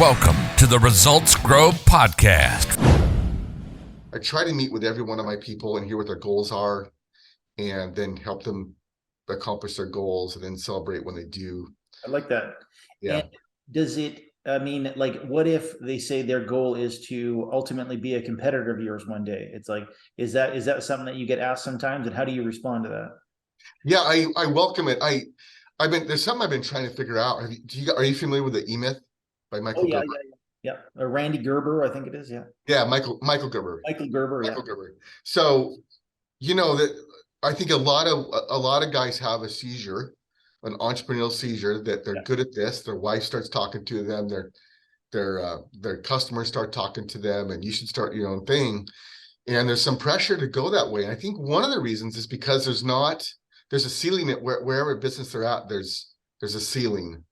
Welcome to the Results Grow podcast. I try to meet with every one of my people and hear what their goals are, and then help them accomplish their goals, and then celebrate when they do. I like that. Yeah. And does it, I mean, like, what if they say their goal is to ultimately be a competitor of yours one day? It's like, is that something that you get asked sometimes, and how do you respond to that? Yeah, I welcome it. There's something I've been trying to figure out. Are you familiar with the E-Myth by Michael Gerber? Yeah. Randy Gerber, I think it is. Yeah, Michael Gerber. Michael Gerber. So, that I think a lot of guys have a seizure, an entrepreneurial seizure, that they're good at this. Their wife starts talking to them. Their customers start talking to them, and you should start your own thing. And there's some pressure to go that way. And I think one of the reasons is because there's a ceiling at wherever business they're at. There's a ceiling.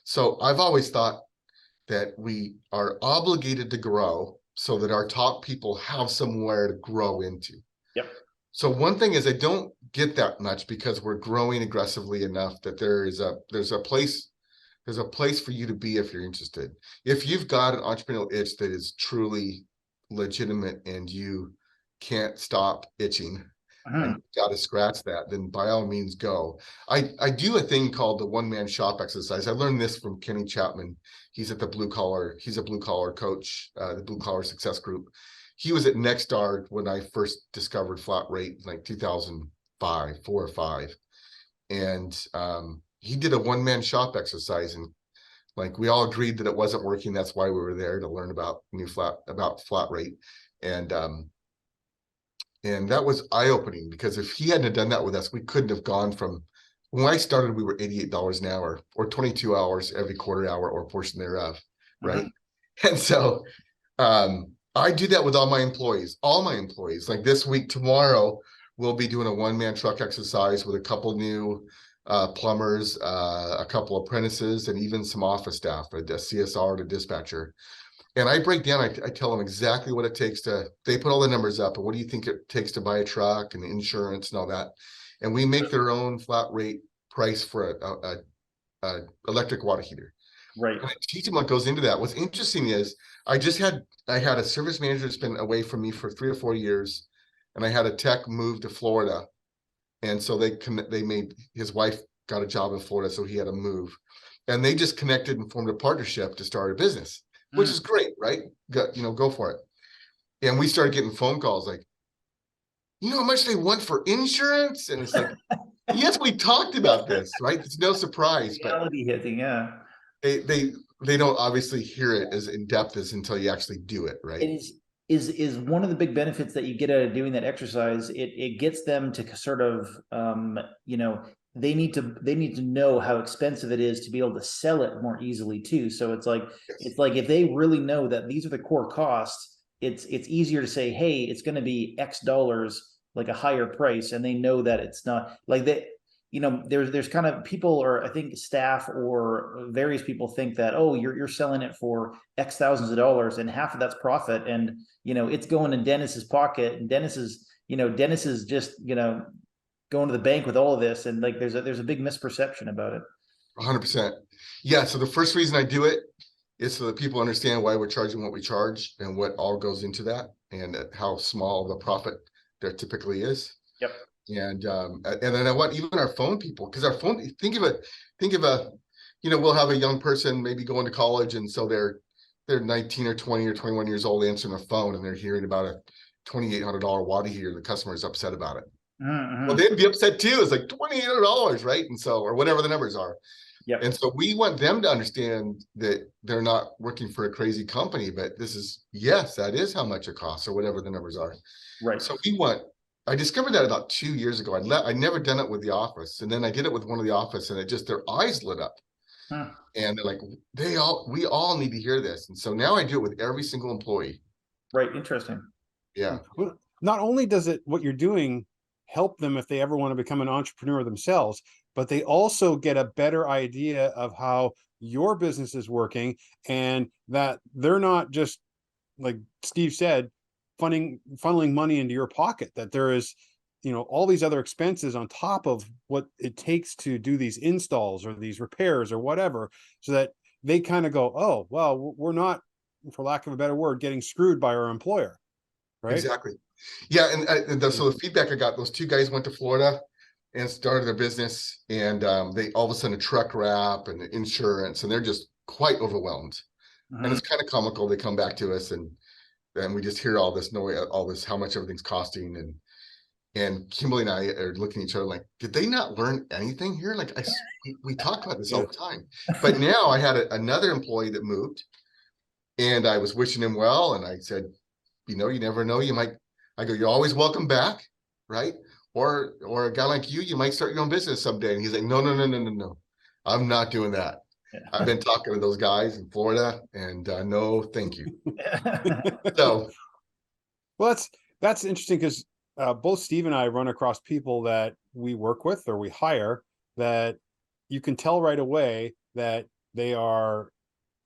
So I've always thought that we are obligated to grow so that our top people have somewhere to grow into. Yep. So one thing is, I don't get that much because we're growing aggressively enough that there's a place for you to be if you're interested. If you've got an entrepreneurial itch that is truly legitimate and you can't stop itching, and you got to scratch that, then by all means go. I do a thing called the one-man shop exercise. I learned this from Kenny Chapman. He's at he's a blue collar coach, the Blue Collar Success Group. He was at Nexstar when I first discovered flat rate, like 2004 or 5. And he did a one-man shop exercise, and like we all agreed that it wasn't working. That's why we were there, to learn about flat rate. And that was eye-opening, because if he hadn't done that with us, we couldn't have gone from, when I started, we were $88 an hour, or 22 hours every quarter hour or portion thereof, right? And so I do that with all my employees. Like this week, tomorrow, we'll be doing a one-man truck exercise with a couple new plumbers, a couple apprentices, and even some office staff, a CSR and a dispatcher. And I break down, I tell them exactly what it takes they put all the numbers up, and what do you think it takes to buy a truck and insurance and all that. And we make their own flat rate price for a electric water heater. Right. And I teach them what goes into that. What's interesting is I had a service manager that's been away from me for 3 or 4 years, and I had a tech move to Florida. And so his wife got a job in Florida, so he had to move. And they just connected and formed a partnership to start a business, which is great, right? Go for it. And we started getting phone calls like, you know how much they want for insurance? And it's like, yes, we talked about this, right? It's no surprise. Reality hitting, yeah. They don't obviously hear it as in depth as until you actually do it, right? It is one of the big benefits that you get out of doing that exercise. It gets them to sort of they need to know how expensive it is to be able to sell it more easily too. So it's like if they really know that these are the core costs, it's easier to say, hey, it's going to be X dollars, like a higher price, and they know that it's not like that. There's kind of people, or I think staff or various people think that, oh, you're selling it for X thousands of dollars and half of that's profit, and it's going in Dennis's pocket, and Dennis is just going to the bank with all of this, and like there's a big misperception about it. 100%. Yeah. So the first reason I do it is so that people understand why we're charging what we charge and what all goes into that, and how small the profit there typically is. Yep. And then I want even our phone people, because our phone, think of we'll have a young person maybe going to college, and so they're 19 or 20 or 21 years old, answering a phone, and they're hearing about a $2,800 water heater. The customer is upset about it. Well, they'd be upset too. It's like $2,800, right? And so, or whatever the numbers are. Yep. And so we want them to understand that they're not working for a crazy company, but that is how much it costs, or whatever the numbers are. Right. So I discovered that about 2 years ago. I never done it with the office, and then I did it with one of the office, and their eyes lit up. And they're like, we all need to hear this. And so now I do it with every single employee. Right. Interesting. Yeah. Well, not only does what you're doing help them if they ever want to become an entrepreneur themselves, but they also get a better idea of how your business is working, and that they're not just, like Steve said, funneling money into your pocket, that there is, all these other expenses on top of what it takes to do these installs or these repairs or whatever, so that they kind of go, oh, well, we're not, for lack of a better word, getting screwed by our employer. Right. Exactly. Yeah. So the feedback I got, those two guys went to Florida and started their business, and they all of a sudden a truck wrap and insurance, and they're just quite overwhelmed. And it's kind of comical. They come back to us, and we just hear all this noise, all this, how much everything's costing. And Kimberly and I are looking at each other like, did they not learn anything here? Like we talk about this all the time. But now I had another employee that moved, and I was wishing him well. And I said, you never know. I go, you're always welcome back. Right. Or a guy like you might start your own business someday. And he's like, no. I'm not doing that. Yeah. I've been talking to those guys in Florida, and no, thank you. So, well, that's interesting, because both Steve and I run across people that we work with or we hire that you can tell right away that they are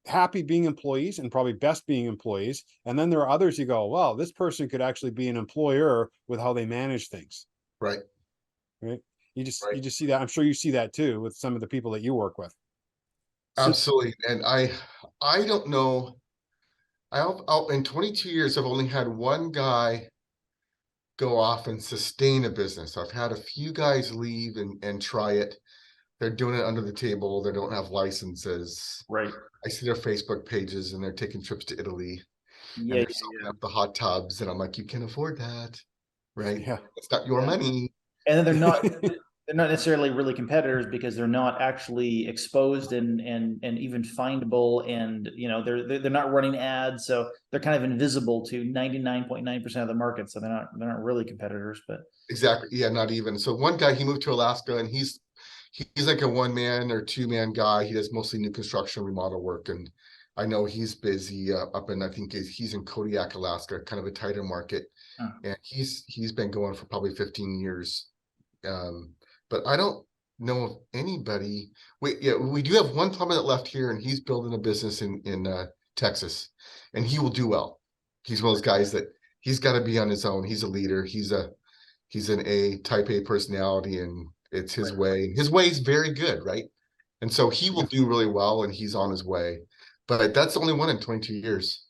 happy being employees and probably best being employees. And then there are others you go, well, this person could actually be an employer with how they manage things. Right. You just see that. I'm sure you see that too with some of the people that you work with. Absolutely. And I don't know. In 22 years, I've only had one guy go off and sustain a business. I've had a few guys leave and try it. They're doing it under the table. They don't have licenses. Right. I see their Facebook pages, and they're taking trips to Italy. Yeah. And they're selling up the hot tubs. And I'm like, you can afford that. Right. Yeah. It's not your money. And then they're not necessarily really competitors, because they're not actually exposed and even findable, and they're not running ads, so they're kind of invisible to 99.9% of the market. So they're not really competitors. But exactly, yeah, not even. So one guy, he moved to Alaska, and he's like a 1-man or 2-man guy. He does mostly new construction, remodel work, and I know he's busy up in, I think he's in Kodiak, Alaska, kind of a tighter market, and he's been going for probably 15 years. But I don't know of anybody. We do have one plumber that left here, and he's building a business in Texas, and he will do well. He's one of those guys that he's got to be on his own. He's a leader. He's an type A personality, and it's his way. His way is very good, right? And so he will do really well, and he's on his way. But that's the only one in 22 years.